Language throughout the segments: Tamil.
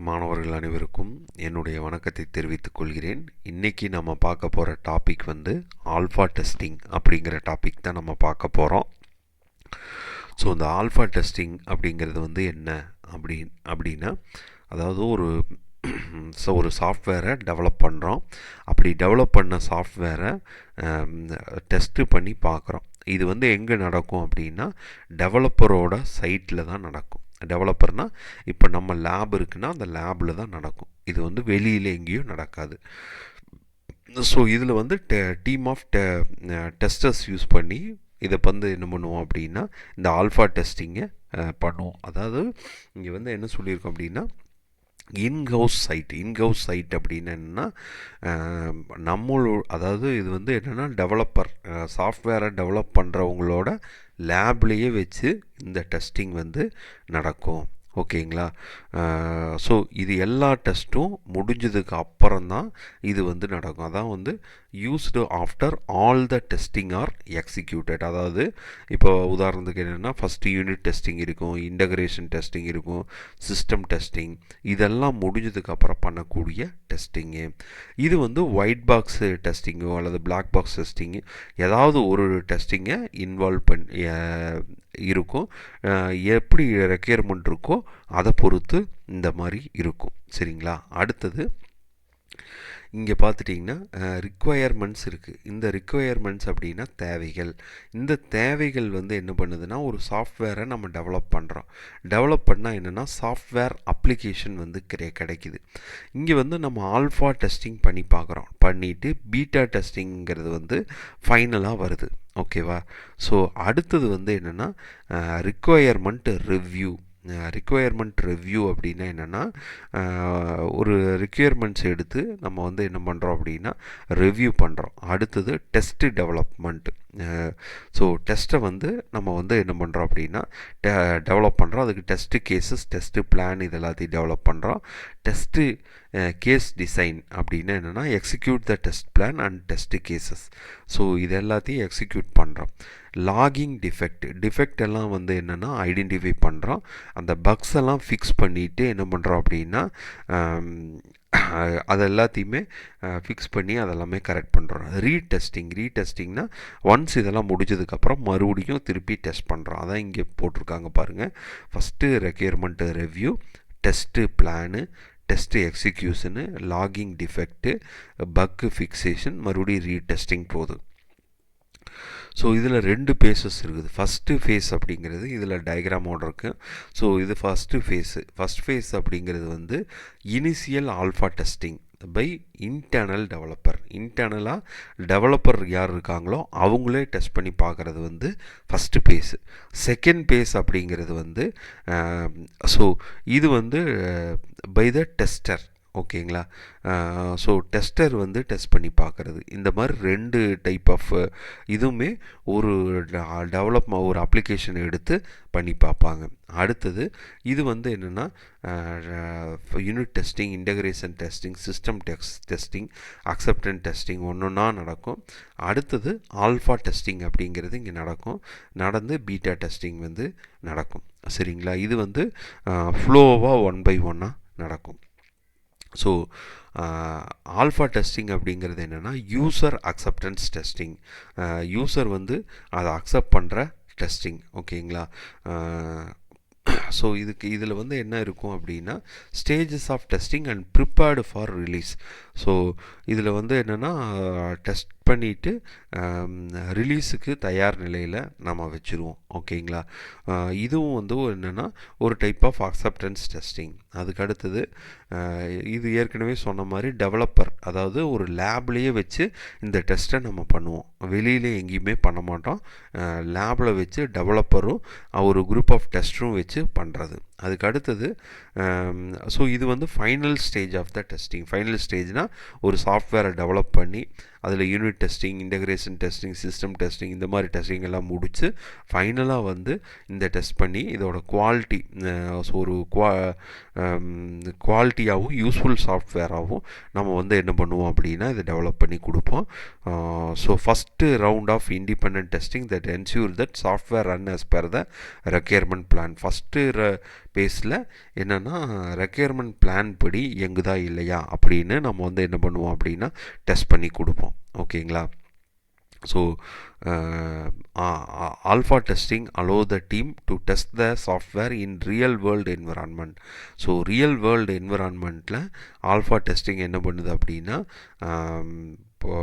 மாணவர்கள் அனைவருக்கும் என்னுடைய வணக்கத்தை தெரிவித்துக் கொள்கிறேன். இன்றைக்கி நம்ம பார்க்க போகிற டாபிக் வந்து ஆல்ஃபா டெஸ்டிங் அப்படிங்கிற டாபிக் தான் நம்ம பார்க்க போகிறோம். ஸோ இந்த ஆல்ஃபா டெஸ்டிங் அப்படிங்கிறது வந்து என்ன அப்படின்னா அதாவது ஒரு சாஃப்ட்வேரை டெவலப் பண்ணுறோம். அப்படி டெவலப் பண்ண சாஃப்ட்வேரை டெஸ்ட்டு பண்ணி பார்க்குறோம். இது வந்து எங்கே நடக்கும் அப்படின்னா டெவலப்பரோட சைட்டில் தான் நடக்கும். டெவலப்பர்னால் இப்போ நம்ம லேப் இருக்குன்னா அந்த லேபில் தான் நடக்கும். இது வந்து வெளியில் எங்கேயும் நடக்காது. ஸோ இதில் வந்து டீம் ஆஃப் டெஸ்டர்ஸ் யூஸ் பண்ணி இதை வந்து என்ன பண்ணுவோம் அப்படின்னா இந்த ஆல்ஃபா டெஸ்டிங்கை பண்ணுவோம். அதாவது இங்கே வந்து என்ன சொல்லியிருக்கோம் அப்படின்னா இன்ஹவுஸ் சைட் அப்படின்னு என்னென்னா அதாவது இது வந்து என்னென்னா டெவலப்பர் சாஃப்ட்வேரை டெவலப் பண்ணுறவங்களோட லேப்லேயே வச்சு இந்த டெஸ்டிங் வந்து நடக்கும். ஓகேங்களா? ஸோ இது எல்லா டெஸ்ட்டும் முடிஞ்சதுக்கு அப்புறம் தான் இது வந்து நடக்கும். அதான் வந்து used after all the testing are executed. அதாவது இப்போ உதாரணத்துக்கு என்னென்னா ஃபஸ்ட்டு யூனிட் டெஸ்டிங் இருக்கும், இன்டகிரேஷன் டெஸ்டிங் இருக்கும், சிஸ்டம் டெஸ்டிங், இதெல்லாம் முடிஞ்சதுக்கு அப்புறம் பண்ணக்கூடிய டெஸ்டிங்கு. இது வந்து ஒயிட் பாக்ஸ் டெஸ்டிங்கோ அல்லது பிளாக் பாக்ஸ் டெஸ்டிங்கு ஏதாவது ஒரு டெஸ்டிங்கை இன்வால்வ் இருக்கும். எப்படி ரெக்யர்மெண்ட் இருக்கோ அதை பொறுத்து இந்த மாதிரி இருக்கும். சரிங்களா? அடுத்தது இங்கே பார்த்துட்டிங்கன்னா ரிக்குவயர்மெண்ட்ஸ் இருக்குது. இந்த ரிக்குவயர்மெண்ட்ஸ் அப்படின்னா தேவைகள். இந்த தேவைகள் வந்து என்ன பண்ணுதுன்னா ஒரு சாஃப்ட்வேரை நம்ம டெவலப் பண்ணுறோம். டெவலப் பண்ணால் என்னென்னா சாஃப்ட்வேர் அப்ளிகேஷன் வந்து கிடைக்குது. இங்கே வந்து நம்ம ஆல்ஃபா டெஸ்டிங் பண்ணி பார்க்குறோம். பண்ணிவிட்டு பீட்டா டெஸ்டிங்கிறது வந்து ஃபைனலாக வருது. ஓகேவா? ஸோ அடுத்தது வந்து என்னென்னா ரிக்குவயர்மெண்ட் ரிவ்யூ அப்படின்னா என்னென்னா ஒரு ரிக்குவயர்மெண்ட்ஸ் எடுத்து நம்ம வந்து என்ன பண்ணுறோம் அப்படின்னா ரிவ்யூ பண்ணுறோம். அடுத்தது டெஸ்ட்டு டெவலப்மெண்ட். ஸோ டெஸ்ட்டை வந்து நம்ம வந்து என்ன பண்ணுறோம் அப்படின்னா டெவலப் பண்ணுறோம். அதுக்கு டெஸ்ட்டு கேஸஸ், டெஸ்ட்டு பிளான் இது எல்லாத்தையும் டெவலப் பண்ணுறோம். டெஸ்ட்டு கேஸ் டிசைன் அப்படின்னா என்னென்னா execute the test plan and test cases. So இது எல்லாத்தையும் எக்ஸிக்யூட் பண்ணுறோம். லாகிங் டிஃபெக்ட் எல்லாம் வந்து என்னென்னா ஐடென்டிஃபை பண்ணுறோம். அந்த பக்ஸ் எல்லாம் ஃபிக்ஸ் பண்ணிவிட்டு என்ன பண்ணுறோம் அப்படின்னா அது எல்லாத்தையுமே ஃபிக்ஸ் பண்ணி அதெல்லாமே கரெக்ட் பண்ணுறோம். ரீடெஸ்டிங்னா ஒன்ஸ் இதெல்லாம் முடிஞ்சதுக்கப்புறம் மறுபடியும் திருப்பி டெஸ்ட் பண்ணுறோம். அதான் இங்கே போட்டிருக்காங்க பாருங்கள். First requirement review, test plan, test execution, logging defect, bug fixation, மறுபடியும் ரீடெஸ்டிங் போகுது. ஸோ இதில் 2 பேஸஸ் இருக்குது. ஃபஸ்ட்டு ஃபேஸ் அப்படிங்கிறது இதில் டயக்ராமோடு இருக்குது. ஸோ இது ஃபஸ்ட்டு ஃபேஸ் அப்படிங்கிறது வந்து initial alpha testing by internal இன்டர்னலாக டெவலப்பர் யார் இருக்காங்களோ அவங்களே டெஸ்ட் பண்ணி பார்க்குறது வந்து ஃபஸ்ட்டு பேஸு. செகண்ட் பேஸ் அப்படிங்கிறது வந்து ஸோ இது வந்து பை த டெஸ்டர். ஓகேங்களா? ஸோ டெஸ்டர் வந்து டெஸ்ட் பண்ணி பார்க்குறது. இந்த மாதிரி 2 டைப் ஆஃப் இதுவுமே ஒரு ஒரு அப்ளிகேஷன் எடுத்து பண்ணி பார்ப்பாங்க. அடுத்தது இது வந்து என்னென்னா unit testing, integration testing, system testing, acceptance testing ஒன்றா நடக்கும். அடுத்தது ஆல்ஃபா டெஸ்டிங் அப்படிங்கிறது இங்கே நடந்து பீட்டா டெஸ்டிங் வந்து நடக்கும். சரிங்களா? இது வந்து ஃப்ளோவாக 1 by 1 நடக்கும். ஸோ ஆல்ஃபா டெஸ்டிங் அப்படிங்கிறது என்னென்னா யூசர் அக்செப்டன்ஸ் டெஸ்டிங். யூசர் வந்து அதை அக்செப்ட் பண்ணுற டெஸ்டிங். ஓகேங்களா? ஸோ இதில் வந்து என்ன இருக்கும் அப்படின்னா stages of testing and prepared for release. So இதில் வந்து என்னென்னா டெஸ்ட் பண்ணிவிட்டு ரிலீஸுக்கு தயார் நிலையில் நம்ம வச்சுருவோம். ஓகேங்களா? இதுவும் வந்து என்னென்னா ஒரு டைப் ஆஃப் அக்செப்டன்ஸ் டெஸ்டிங். அதுக்கு அடுத்தது இது ஏற்கனவே சொன்ன மாதிரி டெவலப்பர், அதாவது ஒரு லேப்லேயே வச்சு இந்த டெஸ்ட்டை நம்ம பண்ணுவோம். வெளியில் எங்கேயுமே பண்ண மாட்டோம். லேபில் வச்சு டெவலப்பரும் ஒரு குரூப் ஆஃப் டெஸ்டரும் வச்சு பண்ணுறது. அதுக்கு அடுத்தது ஸோ இது வந்து final stage of the testing. Final ஸ்டேஜ்னால் ஒரு சாஃப்ட்வேரை டெவலப் பண்ணி அதில் unit testing, integration testing, system testing இந்த மாதிரி டெஸ்டிங் எல்லாம் முடித்து ஃபைனலாக வந்து இந்த டெஸ்ட் பண்ணி இதோட குவாலிட்டி ஒரு குவாலிட்டியாகவும் யூஸ்ஃபுல் சாஃப்ட்வேராகவும் நம்ம வந்து என்ன பண்ணுவோம் அப்படின்னா இதை டெவலப் பண்ணி கொடுப்போம். So first round of independent testing that ensure that software run as per the requirement plan. First பேஸில் என்னென்னா ரெக்யர்மெண்ட் பிளான் படி இயங்குதா இல்லையா அப்படின்னு நம்ம வந்து என்ன பண்ணுவோம் அப்படின்னா டெஸ்ட் பண்ணி கொடுப்போம். ஓகேங்களா? So alpha testing allow the team to test the software in real world environment. So real world environmentல alpha testing என்ன பண்ணுது அப்படின்னா இப்போ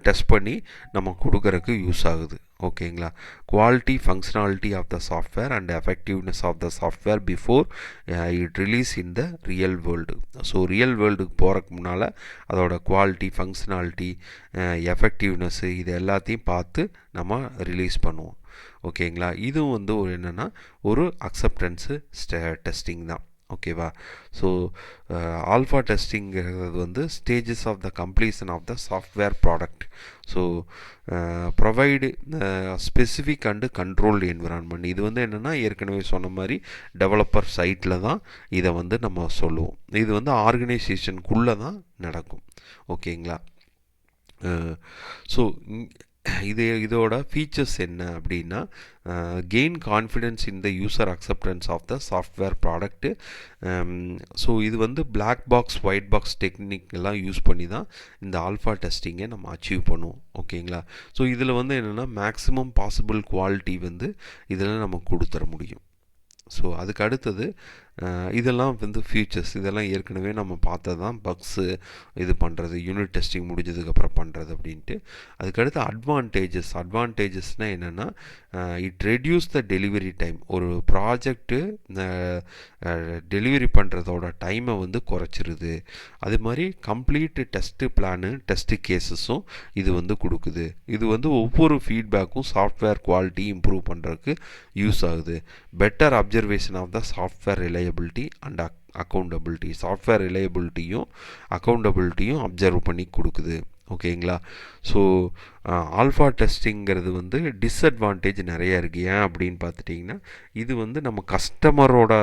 டெஸ்ட் பண்ணி நம்ம கொடுக்கறதுக்கு யூஸ் ஆகுது. ஓகேங்களா? Quality functionality of the software and effectiveness of the software before it release in the real world. So real வேர்ல்டுக்கு போகிறக்கு முன்னால் அதோட குவாலிட்டி ஃபங்க்ஷனாலிட்டி எஃபெக்டிவ்னஸ்ஸு இது எல்லாத்தையும் பார்த்து நம்ம ரிலீஸ் பண்ணுவோம். ஓகேங்களா? இதுவும் வந்து ஒரு என்னென்னா ஒரு அக்செப்டன்ஸு டெஸ்டிங் தான். ஓகேவா? ஸோ ஆல்ஃபா டெஸ்டிங்கிறது வந்து stages of the completion of the software product. So provide specific and controlled environment. இது வந்து என்னென்னா ஏற்கனவே சொன்ன மாதிரி டெவலப்பர் சைட்டில் தான் இதை வந்து நம்ம சொல்லுவோம். இது வந்து ஆர்கனைசேஷனுக்குள்ளே தான் நடக்கும். ஓகேங்களா? ஸோ இதோட ஃபீச்சர்ஸ் என்ன அப்படின்னா gain confidence in the user acceptance of the software product. So இது வந்து black box white box technique எல்லாம் யூஸ் பண்ணி தான் இந்த ஆல்ஃபா டெஸ்டிங்கை நம்ம அச்சீவ் பண்ணுவோம். ஓகேங்களா? ஸோ இதில் வந்து என்னென்னா மேக்ஸிமம் பாசிபிள் குவாலிட்டி வந்து இதில் நம்ம கொடுத்துட முடியும். ஸோ அதுக்கு அடுத்தது இதெல்லாம் வந்து ஃபியூச்சர்ஸ், இதெல்லாம் ஏற்கனவே நம்ம பார்த்தது தான். பக்ஸு இது பண்ணுறது, யூனிட் டெஸ்டிங் முடிஞ்சதுக்கப்புறம் பண்ணுறது அப்படின்ட்டு. அதுக்கடுத்து அட்வான்டேஜஸ்னால் என்னென்னா it reduce the delivery time. ஒரு ப்ராஜெக்ட்டு டெலிவரி பண்ணுறதோட டைமை வந்து குறைச்சிருது. அது மாதிரி கம்ப்ளீட் டெஸ்ட்டு பிளானு டெஸ்ட்டு கேஸஸும் இது வந்து கொடுக்குது. இது வந்து ஒவ்வொரு ஃபீட்பேக்கும் சாஃப்ட்வேர் குவாலிட்டி இம்ப்ரூவ் பண்ணுறதுக்கு யூஸ் ஆகுது. Better observation of the software reliability and accountability. Software ரிலையபிலிட்டியும் அக்கௌண்டபிலிட்டியும் அப்சர்வ் பண்ணி கொடுக்குது. ஓகேங்களா? ஸோ ஆல்ஃபா டெஸ்டிங்கிறது வந்து டிஸ்அட்வான்டேஜ் நிறையா இருக்குது. ஏன் அப்படின்னு பார்த்துட்டிங்கன்னா இது வந்து நம்ம கஸ்டமரோட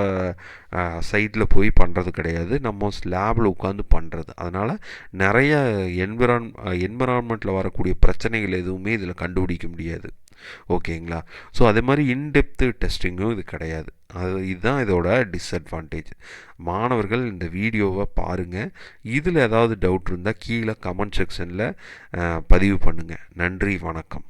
சைட்டில் போய் பண்ணுறது கிடையாது, நம்ம லேபில் உட்காந்து பண்ணுறது. அதனால் நிறைய என்விரான்மெண்ட்டில் வரக்கூடிய பிரச்சனைகள் எதுவுமே இதில் கண்டுபிடிக்க முடியாது. ஓகேங்களா? ஸோ அதே மாதிரி இன்டெப்த்து டெஸ்டிங்கும் இது கிடையாது. இதுதான் இதோட டிஸ்அட்வான்டேஜ். மாணவர்கள் இந்த வீடியோவை பாருங்கள். இதில் ஏதாவது டவுட் இருந்தால் கீழே கமெண்ட் செக்ஷனில் பதிவு பண்ணுங்கள். நன்றி, வணக்கம்.